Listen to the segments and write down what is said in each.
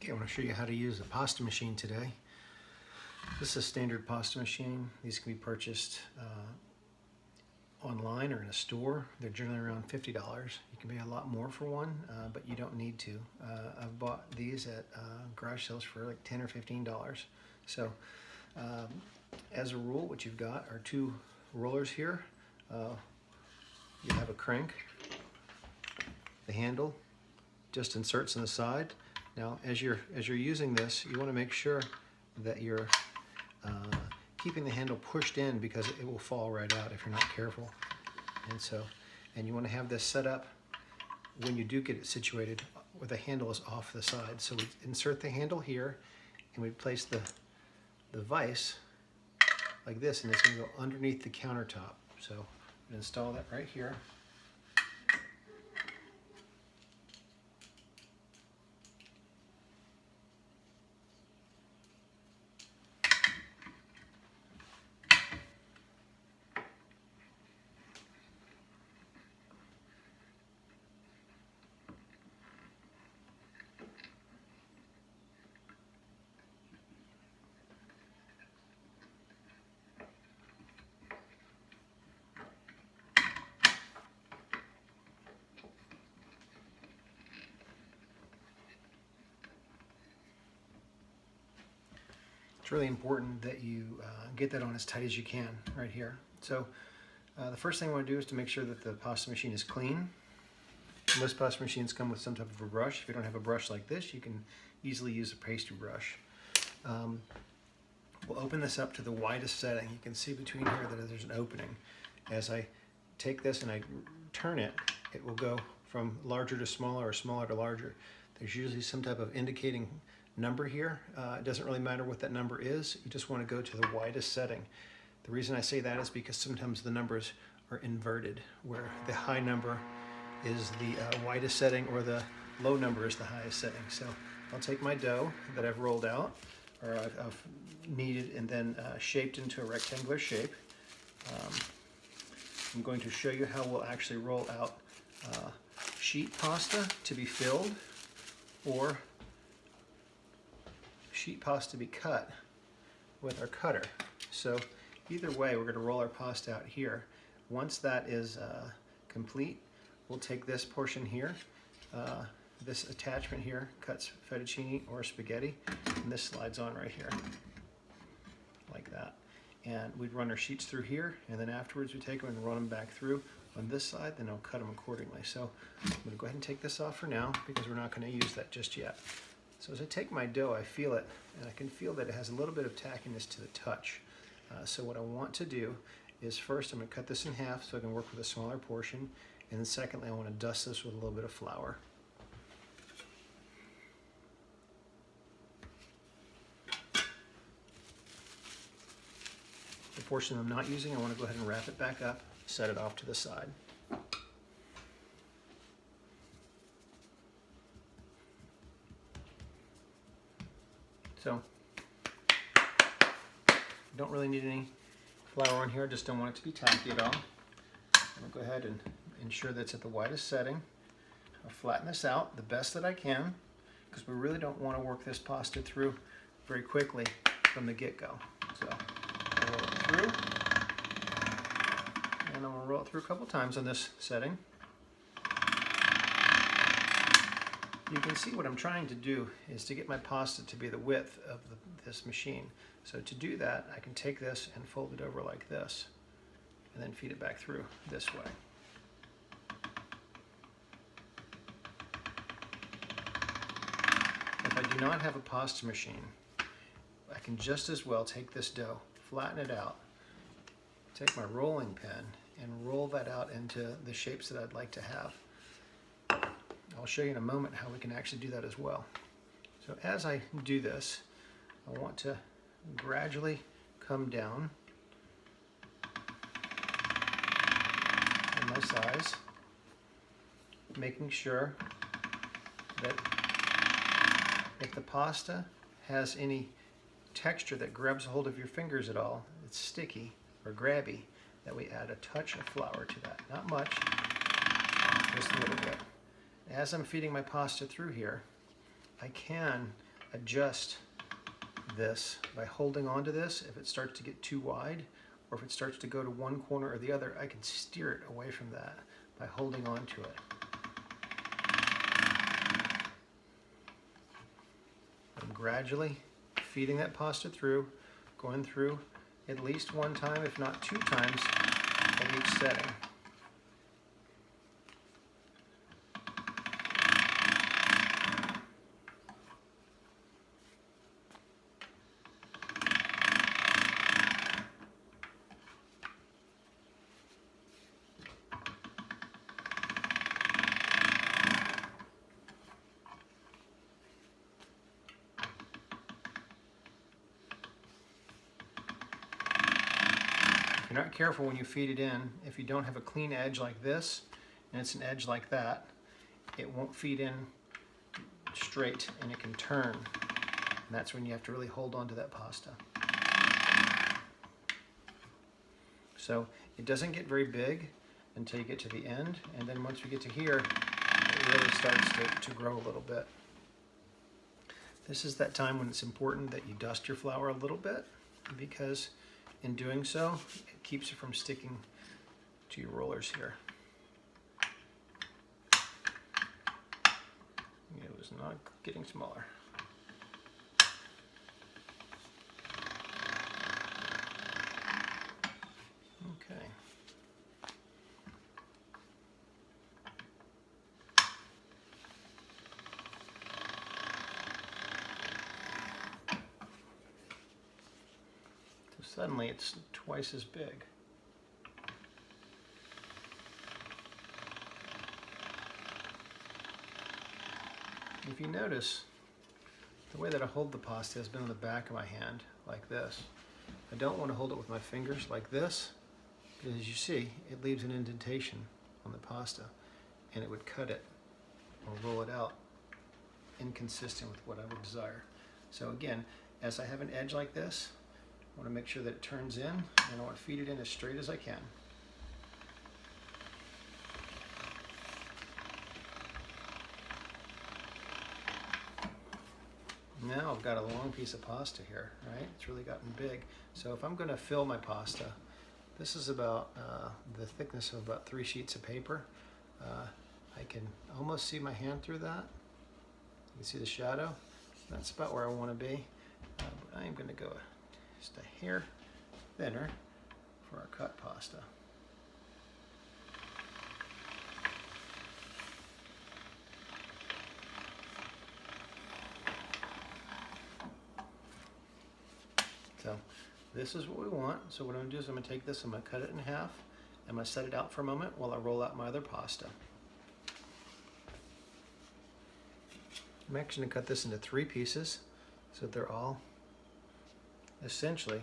Okay, I want to show you how to use a pasta machine today. This is a standard pasta machine. These can be purchased online or in a store. They're generally around $50. You can pay a lot more for one, but you don't need to. I've bought these at garage sales for like $10 or $15. So as a rule, what you've got are two rollers here. You have a crank. The handle just inserts in the side. Now, as you're using this, you want to make sure that you're keeping the handle pushed in, because it will fall right out if you're not careful. And you want to have this set up when you do get it situated where the handle is off the side. So we insert the handle here, and we place the vise like this, and it's going to go underneath the countertop. So we install that right here. It's really important that you get that on as tight as you can right here. So the first thing I want to do is to make sure that the pasta machine is clean. Most pasta machines come with some type of a brush. If you don't have a brush like this, you can easily use a pastry brush. We'll open this up to the widest setting. You can see between here that there's an opening. As I take this and I turn it, it will go from larger to smaller or smaller to larger. There's usually some type of indicating number here. It doesn't really matter what that number is. You just want to go to the widest setting. The reason I say that is because sometimes the numbers are inverted, where the high number is the widest setting or the low number is the highest setting. So I'll take my dough that I've rolled out, or I've kneaded and then shaped into a rectangular shape. I'm going to show you how we'll actually roll out sheet pasta to be filled, or sheet pasta to be cut with our cutter. So either way, we're going to roll our pasta out here. Once that is complete, we'll take this portion here. This attachment here cuts fettuccine or spaghetti, and this slides on right here, like that. And we'd run our sheets through here, and then afterwards we take them and run them back through on this side, then I'll cut them accordingly. So I'm going to go ahead and take this off for now, because we're not going to use that just yet. So as I take my dough, I feel it, and I can feel that it has a little bit of tackiness to the touch. So what I want to do is, first I'm going to cut this in half so I can work with a smaller portion, and then secondly I want to dust this with a little bit of flour. The portion I'm not using, I want to go ahead and wrap it back up, set it off to the side. So, don't really need any flour on here, just don't want it to be tacky at all. I'm going to go ahead and ensure that it's at the widest setting. I'll flatten this out the best that I can, because we really don't want to work this pasta through very quickly from the get-go. So, I'll roll it through, and I'm going to roll it through a couple times on this setting. You can see what I'm trying to do is to get my pasta to be the width of this machine. So to do that, I can take this and fold it over like this, and then feed it back through this way. If I do not have a pasta machine, I can just as well take this dough, flatten it out, take my rolling pin, and roll that out into the shapes that I'd like to have. I'll show you in a moment how we can actually do that as well. So as I do this, I want to gradually come down in my size, making sure that if the pasta has any texture that grabs a hold of your fingers at all, it's sticky or grabby, that we add a touch of flour to that. Not much, just a little bit. As I'm feeding my pasta through here, I can adjust this by holding onto this. If it starts to get too wide, or if it starts to go to one corner or the other, I can steer it away from that by holding onto it. I'm gradually feeding that pasta through, going through at least one time, if not 2 times, at each setting. If you're not careful when you feed it in, if you don't have a clean edge like this, and it's an edge like that, it won't feed in straight and it can turn. And that's when you have to really hold on to that pasta. So it doesn't get very big until you get to the end, and then once we get to here, it really starts to grow a little bit. This is that time when it's important that you dust your flour a little bit, because in doing so, it keeps it from sticking to your rollers here. It was not getting smaller. Okay. So suddenly it's twice as big. If you notice, the way that I hold the pasta has been on the back of my hand, like this. I don't want to hold it with my fingers like this, because as you see, it leaves an indentation on the pasta, and it would cut it or roll it out inconsistent with what I would desire. So again, as I have an edge like this, I want to make sure that it turns in, and I want to feed it in as straight as I can. Now I've got a long piece of pasta here, right? It's really gotten big. So if I'm going to fill my pasta, this is about the thickness of about 3 sheets of paper. I can almost see my hand through that. You can see the shadow. That's about where I want to be. But I am going to go just a hair thinner for our cut pasta. So this is what we want. So what I'm going to do is I'm going to take this, I'm going to cut it in half. I'm going to set it out for a moment while I roll out my other pasta. I'm actually going to cut this into 3 pieces so that they're all essentially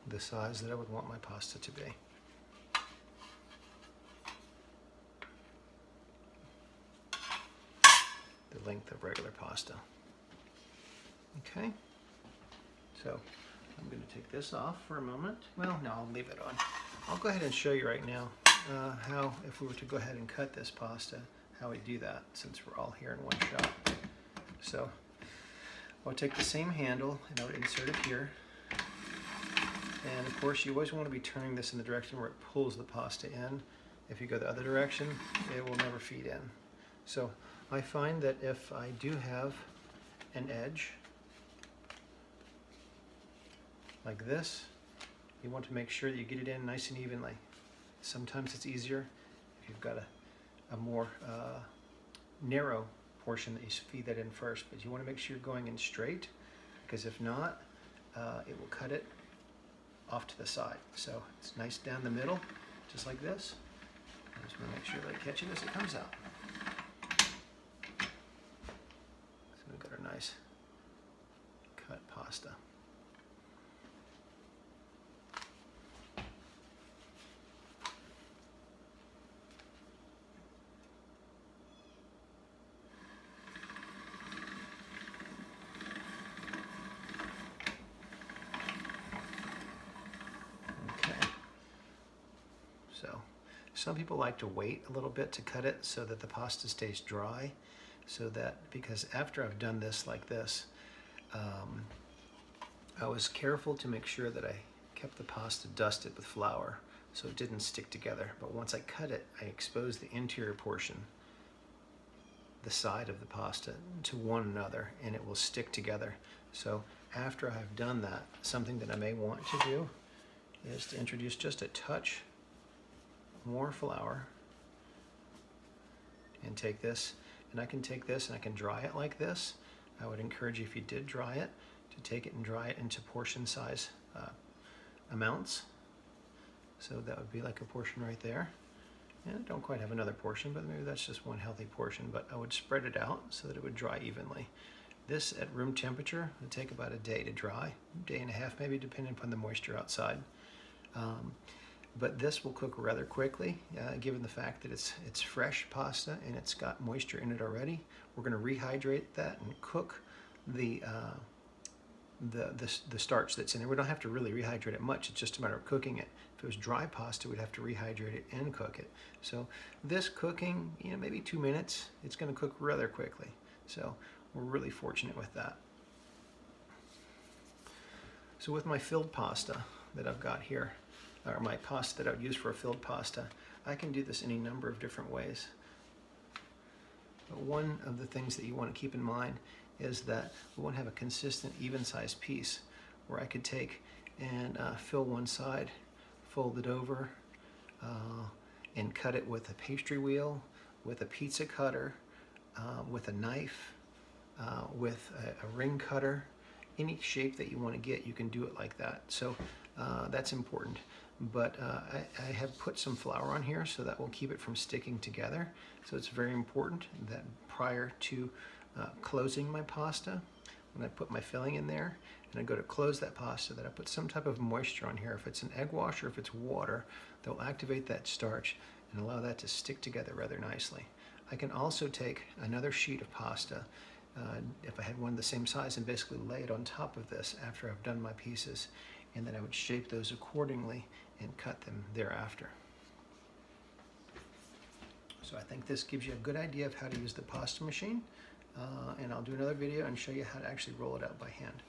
the size that I would want my pasta to be. The length of regular pasta. Okay. So I'm going to take this off for a moment. Well, no, I'll leave it on. I'll go ahead and show you right now how, if we were to go ahead and cut this pasta, how we do that, since we're all here in one shot. So I'll take the same handle and I'll insert it here. And of course, you always want to be turning this in the direction where it pulls the pasta in. If you go the other direction, it will never feed in. So I find that if I do have an edge like this, you want to make sure that you get it in nice and evenly. Sometimes it's easier if you've got a more narrow portion that you feed that in first, but you want to make sure you're going in straight, because if not, it will cut it off to the side. So it's nice down the middle, just like this. I just want to make sure that I catch it as it comes out. So we've got our nice cut pasta. So some people like to wait a little bit to cut it so that the pasta stays dry. so that, because after I've done this like this, I was careful to make sure that I kept the pasta dusted with flour so it didn't stick together. But once I cut it, I exposed the interior portion, the side of the pasta, to one another, and it will stick together. So after I've done that, something that I may want to do is to introduce just a touch more flour, and take this, and I can take this and I can dry it like this. I would encourage you, if you did dry it, to take it and dry it into portion size amounts. So that would be like a portion right there. And I don't quite have another portion, but maybe that's just one healthy portion, but I would spread it out so that it would dry evenly. This at room temperature would take about a day to dry, day and a half maybe, depending upon the moisture outside. But this will cook rather quickly, given the fact that it's fresh pasta and it's got moisture in it already. We're going to rehydrate that and cook the starch that's in there. We don't have to really rehydrate it much. It's just a matter of cooking it. If it was dry pasta, we'd have to rehydrate it and cook it. So this cooking, maybe 2 minutes, it's going to cook rather quickly. So we're really fortunate with that. So with my filled pasta that I've got here, or my pasta that I would use for a filled pasta, I can do this any number of different ways. But one of the things that you want to keep in mind is that we want to have a consistent, even-sized piece where I could take and fill one side, fold it over, and cut it with a pastry wheel, with a pizza cutter, with a knife, with a ring cutter. Any shape that you want to get, you can do it like that. So that's important. But I have put some flour on here so that will keep it from sticking together. So it's very important that prior to closing my pasta, when I put my filling in there and I go to close that pasta, that I put some type of moisture on here. If it's an egg wash or if it's water, they'll activate that starch and allow that to stick together rather nicely. I can also take another sheet of pasta, if I had one the same size, and basically lay it on top of this after I've done my pieces, and then I would shape those accordingly and cut them thereafter. So I think this gives you a good idea of how to use the pasta machine, and I'll do another video and show you how to actually roll it out by hand.